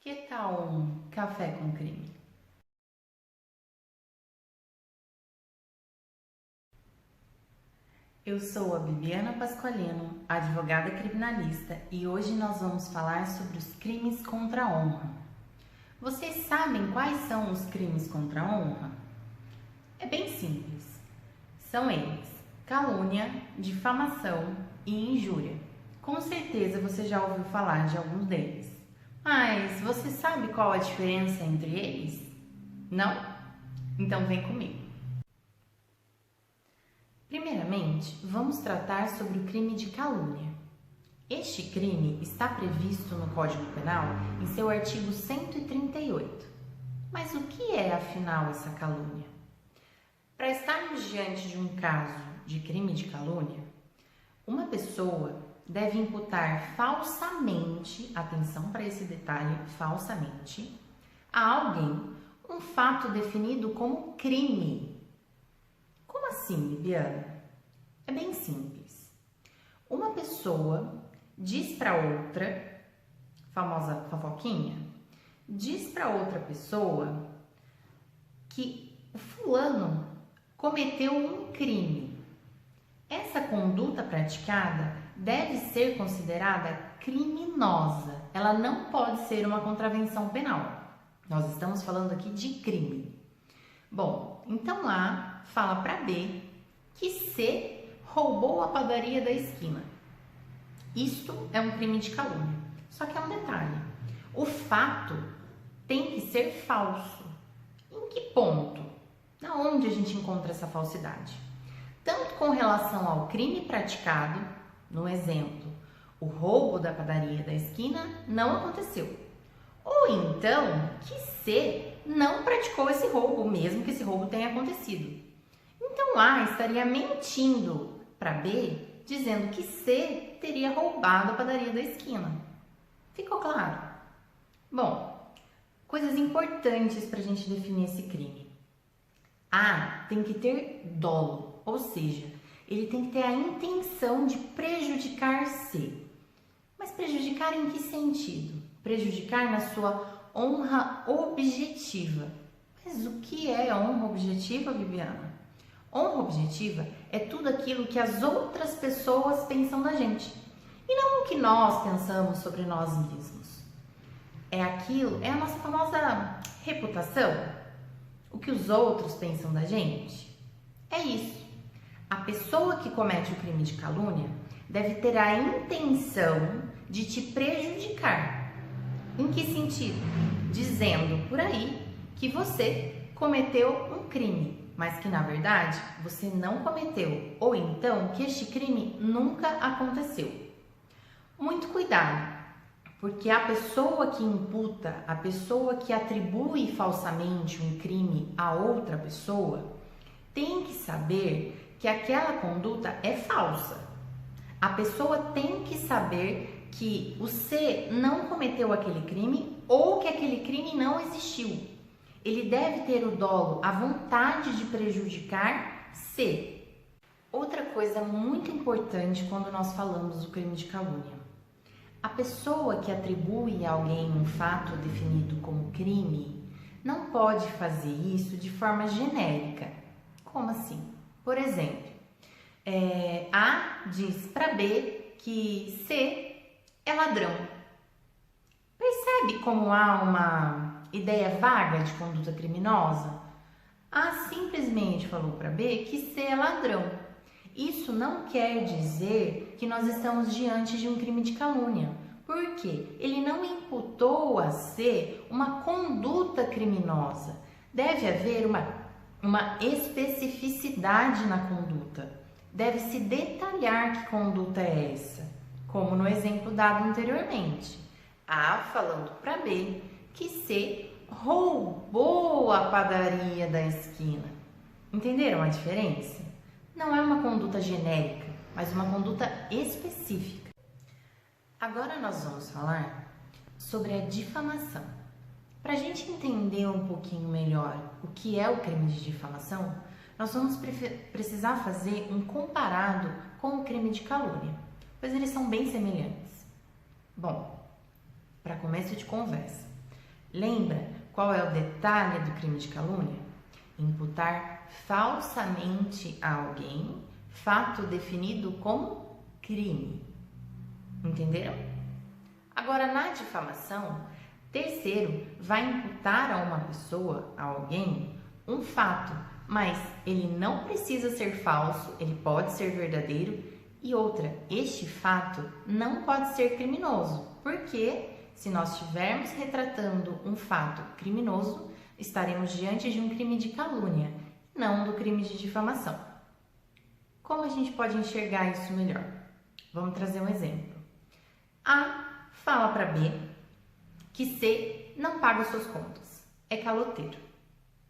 Que tal um café com crime? Eu sou a Bibiana Pasqualino, advogada criminalista, e hoje nós vamos falar sobre os crimes contra a honra. Vocês sabem quais são os crimes contra a honra? É bem simples. São eles: calúnia, difamação e injúria. Com certeza você já ouviu falar de alguns deles. Mas você sabe qual a diferença entre eles? Não? Então vem comigo. Primeiramente, vamos tratar sobre o crime de calúnia. Este crime está previsto no Código Penal em seu artigo 138. Mas o que é, afinal, essa calúnia? Para estarmos diante de um caso de crime de calúnia, uma pessoa deve imputar falsamente, atenção para esse detalhe, falsamente, a alguém um fato definido como crime. Como assim, Bibiana? É bem simples. Uma pessoa diz para outra, famosa fofoquinha, diz para outra pessoa que o fulano cometeu um crime. Essa conduta praticada deve ser considerada criminosa. Ela não pode ser uma contravenção penal. Nós estamos falando aqui de crime. Bom, então A fala para B que C roubou a padaria da esquina. Isto é um crime de calúnia. Só que é um detalhe: o fato tem que ser falso. Em que ponto? Na onde a gente encontra essa falsidade? Tanto com relação ao crime praticado, no exemplo, o roubo da padaria da esquina não aconteceu. Ou então que C não praticou esse roubo, mesmo que esse roubo tenha acontecido. Então A estaria mentindo para B, dizendo que C teria roubado a padaria da esquina. Ficou claro? Bom, coisas importantes para a gente definir esse crime. A tem que ter dolo, ou seja, ele tem que ter a intenção de prejudicar C. Mas prejudicar em que sentido? Prejudicar na sua honra objetiva. Mas o que é honra objetiva, Bibiana? Honra objetiva é tudo aquilo que as outras pessoas pensam da gente e não o que nós pensamos sobre nós mesmos. É a nossa famosa reputação. O que os outros pensam da gente? É isso. A pessoa que comete o crime de calúnia deve ter a intenção de te prejudicar. Em que sentido? Dizendo por aí que você cometeu um crime, mas que na verdade você não cometeu, ou então que este crime nunca aconteceu. Muito cuidado, porque a pessoa que imputa, a pessoa que atribui falsamente um crime a outra pessoa, tem que saber que aquela conduta é falsa. A pessoa tem que saber que o C não cometeu aquele crime ou que aquele crime não existiu. Ele deve ter o dolo, a vontade de prejudicar C. Outra coisa muito importante quando nós falamos do crime de calúnia. A pessoa que atribui a alguém um fato definido como crime não pode fazer isso de forma genérica. Como assim? Por exemplo, A diz para B que C é ladrão. Percebe como há uma ideia vaga de conduta criminosa? A simplesmente falou para B que C é ladrão. Isso não quer dizer que nós estamos diante de um crime de calúnia, porque ele não imputou a C uma conduta criminosa. Deve haver uma especificidade na conduta. Deve-se detalhar que conduta é essa, como no exemplo dado anteriormente. A falando para B que C roubou a padaria da esquina. Entenderam a diferença? Não é uma conduta genérica, mas uma conduta específica. Agora nós vamos falar sobre a difamação. Para a gente entender um pouquinho melhor o que é o crime de difamação, nós vamos precisar fazer um comparado com o crime de calúnia, pois eles são bem semelhantes. Bom, para começo de conversa, Lembra qual é o detalhe do crime de calúnia? Imputar falsamente a alguém fato definido como crime. Entenderam? Agora, na difamação, terceiro vai imputar a uma pessoa, a alguém, um fato, mas ele não precisa ser falso, ele pode ser verdadeiro. E outra, este fato não pode ser criminoso, porque se nós estivermos retratando um fato criminoso, estaremos diante de um crime de calúnia, não do crime de difamação. Como a gente pode enxergar isso melhor? Vamos trazer um exemplo. A fala para B que C não paga suas contas, é caloteiro.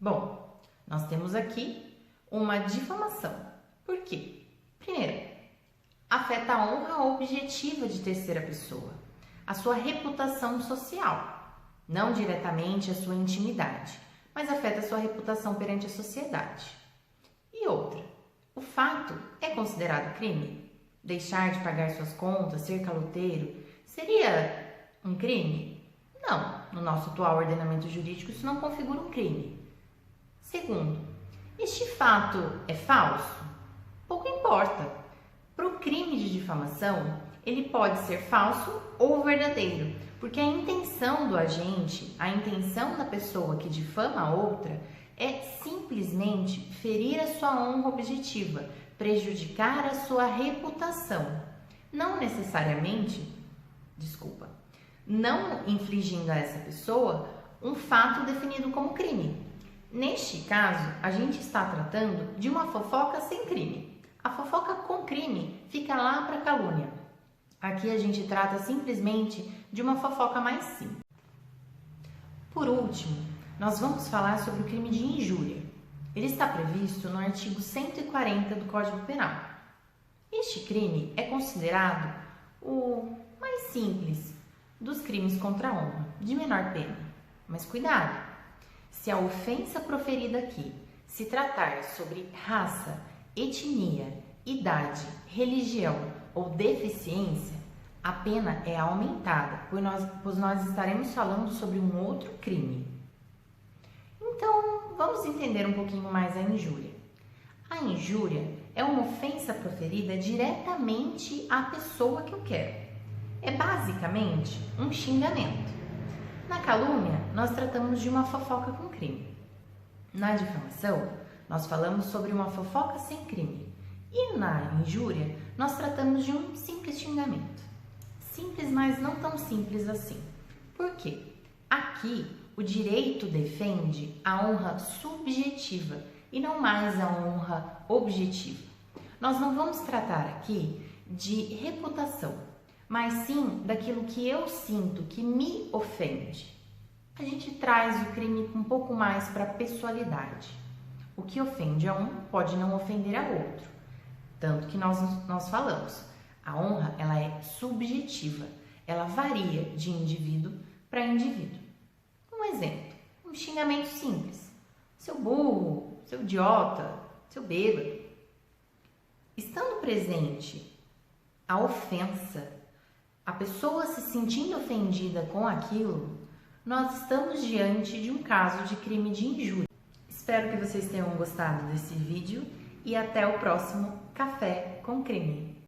Bom, nós temos aqui uma difamação. Por quê? Primeiro, afeta a honra objetiva de terceira pessoa, a sua reputação social, não diretamente a sua intimidade, mas afeta a sua reputação perante a sociedade. E outra, o fato é considerado crime? Deixar de pagar suas contas, ser caloteiro, seria um crime? Não, no nosso atual ordenamento jurídico isso não configura um crime. Segundo, este fato é falso? Pouco importa. Para o crime de difamação, ele pode ser falso ou verdadeiro, porque a intenção do agente, a intenção da pessoa que difama a outra é simplesmente ferir a sua honra objetiva, prejudicar a sua reputação, não necessariamente, não infligindo a essa pessoa um fato definido como crime. Neste caso, a gente está tratando de uma fofoca sem crime. A fofoca com crime fica lá para calúnia. Aqui a gente trata simplesmente de uma fofoca mais simples. Por último, nós vamos falar sobre o crime de injúria. Ele está previsto no artigo 140 do Código Penal. Este crime é considerado o mais simples dos crimes contra a honra, de menor pena. Mas cuidado! Se a ofensa proferida aqui se tratar sobre raça, etnia, idade, religião ou deficiência, a pena é aumentada, pois nós estaremos falando sobre um outro crime. Então, vamos entender um pouquinho mais a injúria. A injúria é uma ofensa proferida diretamente à pessoa que eu quero. É basicamente um xingamento. Na calúnia, nós tratamos de uma fofoca com crime. Na difamação, nós falamos sobre uma fofoca sem crime. E na injúria, nós tratamos de um simples xingamento. Simples, mas não tão simples assim. Por quê? Aqui, o direito defende a honra subjetiva e não mais a honra objetiva. Nós não vamos tratar aqui de reputação, mas sim daquilo que eu sinto que me ofende. A gente traz o crime um pouco mais para a pessoalidade. O que ofende a um pode não ofender a outro. Tanto que nós falamos, a honra ela é subjetiva, ela varia de indivíduo para indivíduo. Um exemplo, um xingamento simples. Seu burro, seu idiota, seu bêbado. Estando presente a ofensa, a pessoa se sentindo ofendida com aquilo, nós estamos diante de um caso de crime de injúria. Espero que vocês tenham gostado desse vídeo e até o próximo Café com Crime.